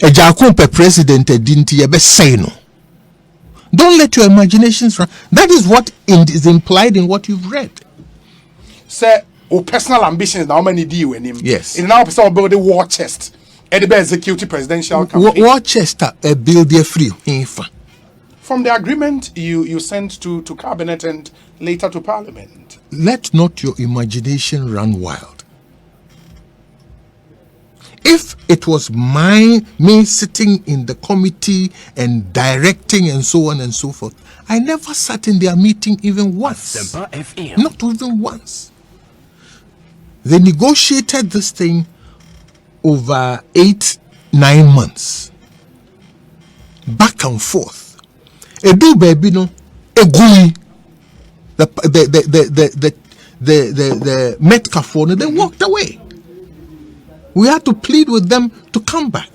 Agyarko per president didn't ever say no. Don't let your imaginations run. That is what is implied in what you've read. Say, personal ambitions now many deal with him. Yes. In now person build a war chest. Eddie execute presidential campaign. War chest a build there free. From the agreement you sent to cabinet and later to parliament. Let not your imagination run wild. If it was me sitting in the committee and directing and so on and so forth, I never sat in their meeting even once. Not even once. They negotiated this thing over 8-9 months. Back and forth. Edu baby no egui. The Metcalfe, they walked away. We had to plead with them to come back.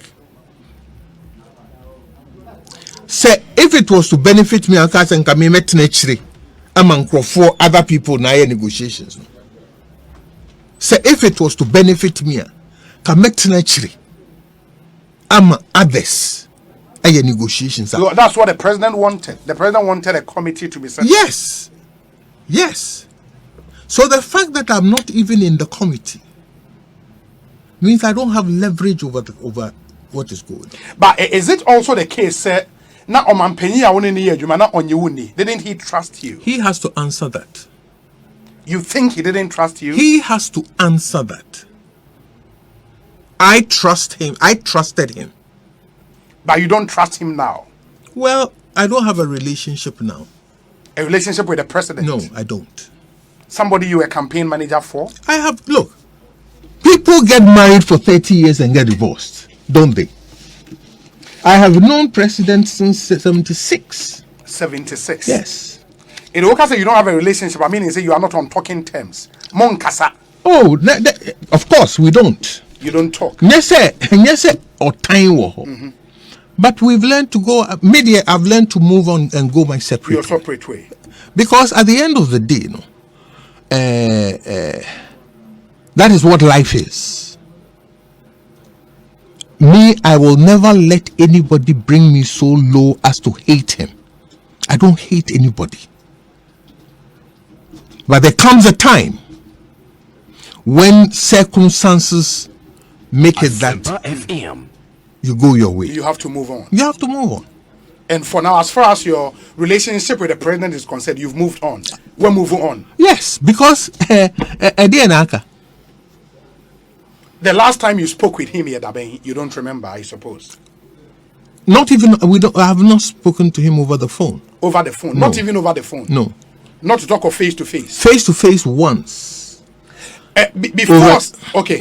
Say, if it was to benefit me, and come met naturally among for other people na negotiations. Say, if it was to benefit me, come met naturally among others. Negotiations. That's what the president wanted. The president wanted a committee to be set. Yes. Yes. So the fact that I'm not even in the committee means I don't have leverage over what is going on. But is it also the case na didn't he trust you? He has to answer that. You think he didn't trust you? He has to answer that. I trust him. I trusted him. But you don't trust him now? Well, I don't have a relationship now. A relationship with the president? No, I don't. Somebody you were campaign manager for? I have, look, people get married for 30 years and get divorced, don't they? I have known president since 76. 76? Yes. In the case you don't have a relationship, I mean, you say you are not on talking terms. Mon kasa. Oh, of course, we don't. You don't talk? Yes, or time. But we've learned to go, media, I've learned to move on and go my separate Your separate way. Because at the end of the day, that is what life is. Me, I will never let anybody bring me so low as to hate him. I don't hate anybody. But there comes a time when circumstances make it that you go your way. You have to move on. You have to move on. And for now, as far as your relationship with the president is concerned, you've moved on. We're moving on. Yes, because the last time you spoke with him here, you don't remember, I suppose. Not even I have not spoken to him over the phone. Over the phone? No. Not even over the phone? No. Not to talk of face to face? Face to face once. Before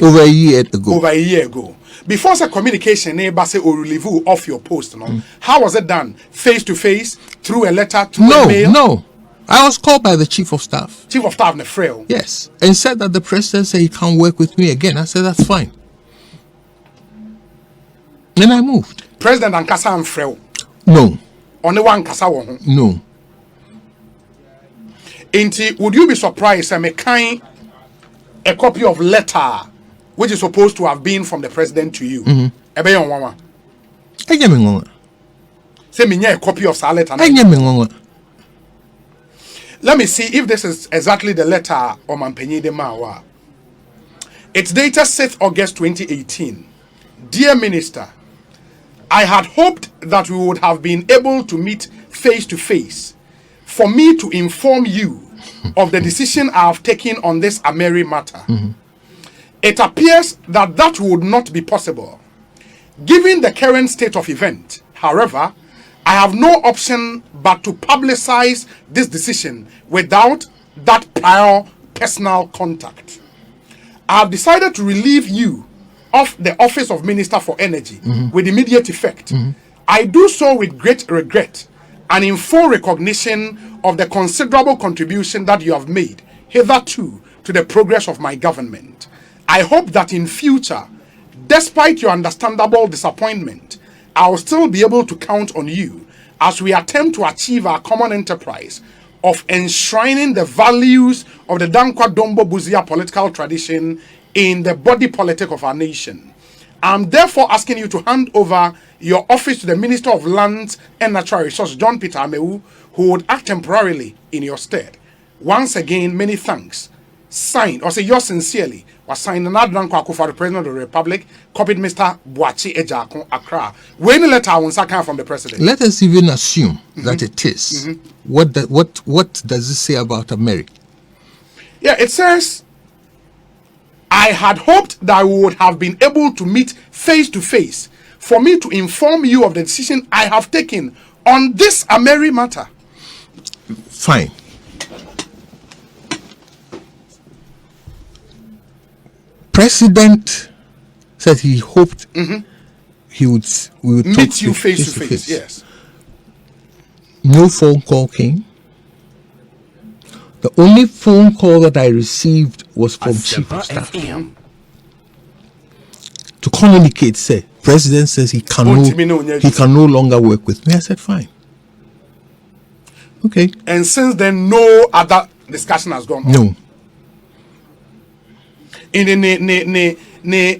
over a year ago. Over a year ago. Before the communication, neighbor say or relieve you off your post. How was it done? Face to face, through a letter, through a mail? No. I was called by the chief of staff. Chief of staff, Nefrel. Yes, and said that the president said he can't work with me again. I said that's fine. And I moved. President Ankasa and Frel. No. Only one Kasa. No. Would you be surprised? A copy of letter which is supposed to have been from the president to you. Say me a copy of that letter. Let me see if this is exactly the letter of Mampenyi de Mawa. It's dated 6th August 2018. Dear Minister, I had hoped that we would have been able to meet face to face for me to inform you of the decision I have taken on this Ameri matter. It appears that would not be possible. Given the current state of event, however, I have no option but to publicize this decision without that prior personal contact. I have decided to relieve you of the office of Minister for Energy with immediate effect. I do so with great regret and in full recognition of the considerable contribution that you have made hitherto to the progress of my government. I hope that in future, despite your understandable disappointment, I will still be able to count on you as we attempt to achieve our common enterprise of enshrining the values of the Dankwa Dombo Buzia political tradition in the body politic of our nation. I'm therefore asking you to hand over your office to the Minister of Lands and Natural Resources, John Peter Amewu, who would act temporarily in your stead. Once again, many thanks. Signed, or say yours sincerely, was signed Nana Addo for the President of the Republic, copied Mr. Boakye Agyarko, Accra. When the letter was from the President. Let us even assume that it is. What does it say about America? Yeah, it says, I had hoped that we would have been able to meet face to face for me to inform you of the decision I have taken on this Ameri matter. Fine. President said he hoped we would meet you face to face. Yes. No phone call came. The only phone call that I received was from Chief of Staff to communicate. Say, President says he can no longer work with me. I said, fine. Okay. And since then, no other discussion has gone on. No. In the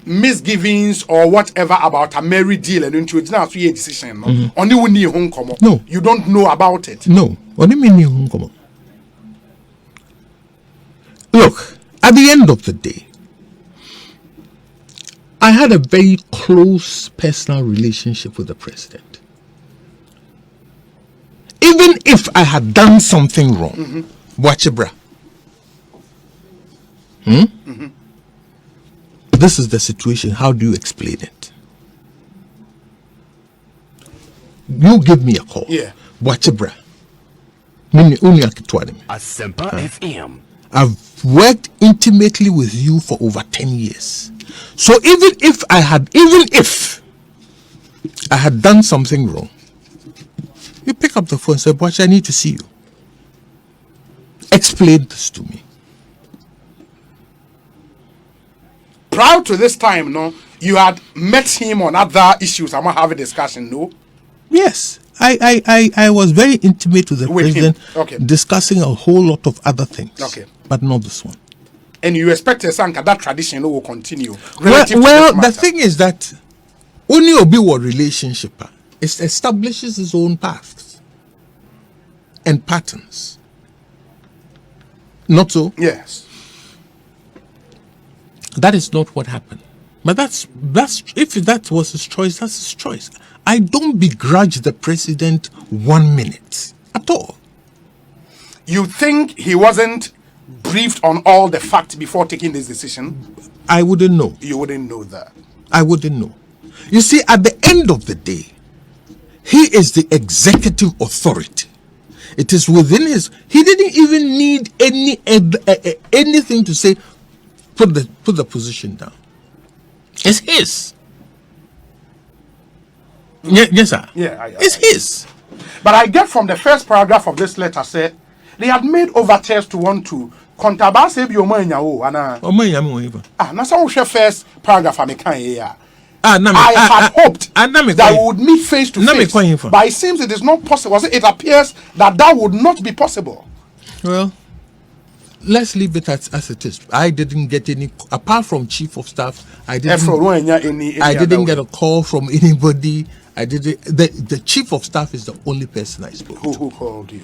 misgivings or whatever about a marry deal and into it's not a decision. Only when you home come. No. You don't know about it. No. Only when you home come. Look, at the end of the day, I had a very close personal relationship with the president. Even if I had done something wrong, Boakye, this is the situation. How do you explain it? You give me a call. Yeah. Boakye, FM. I've worked intimately with you for over 10 years. So even if I had done something wrong, you pick up the phone and say, Boakye, I need to see you. Explain this to me. Prior to this time, no, you had met him on other issues. I'm not having a discussion, no? Yes. I was very intimate with the president, discussing a whole lot of other things. Okay. But not this one. And you expect that tradition will continue. Well, the thing is that only Obiwa relationship it establishes its own paths and patterns. Not so? Yes. That is not what happened. But that's if that was his choice, that's his choice. I don't begrudge the president 1 minute at all. You think he wasn't briefed on all the facts before taking this decision? I wouldn't know. You wouldn't know that. I wouldn't know. You see, at the end of the day, he is the executive authority. It is within his. He didn't even need anything to say. Put the position down. It's his. Yes, sir. Yeah, it's his. But I get from the first paragraph of this letter said they had made overtures to want to contabase bi omo anyawo ana. Omo anyawo even. Na so we first paragraph am kan here. I had hoped that we would meet face to face. But it seems it is not possible. It appears that would not be possible. Well, let's leave it as it is. I didn't get any, apart from Chief of Staff, I didn't get a call from anybody. The Chief of Staff is the only person I spoke to. Who called you?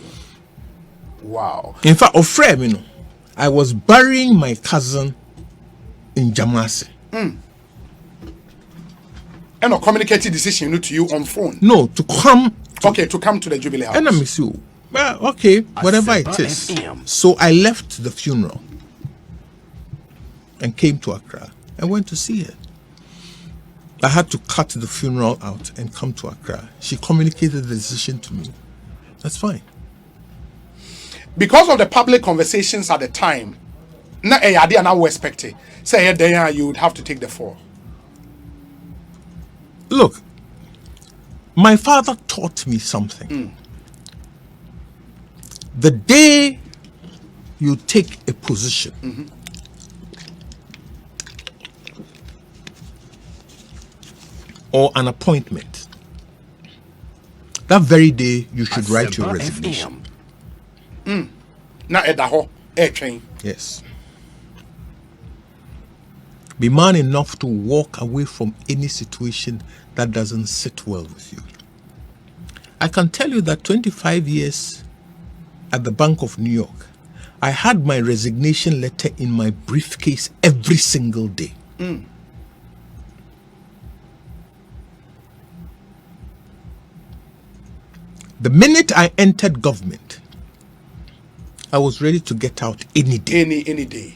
Wow. In fact, I was burying my cousin in Jamasi. And a communicated decision to you on phone? No, to come. To come to the Jubilee House. And I miss you. Well, okay, whatever it is. So I left the funeral and came to Accra and went to see her. I had to cut the funeral out and come to Accra. She communicated the decision to me. That's fine. Because of the public conversations at the time, say you would have to take the fall. Look, my father taught me something. The day you take a position, or an appointment, that very day you should write your resignation. Yes. Be man enough to walk away from any situation that doesn't sit well with you. I can tell you that 25 years at the Bank of New York, I had my resignation letter in my briefcase every single day. The minute I entered government, I was ready to get out any day. Any day.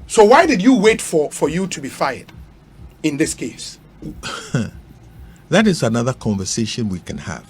So why did you wait for you to be fired in this case? That is another conversation we can have.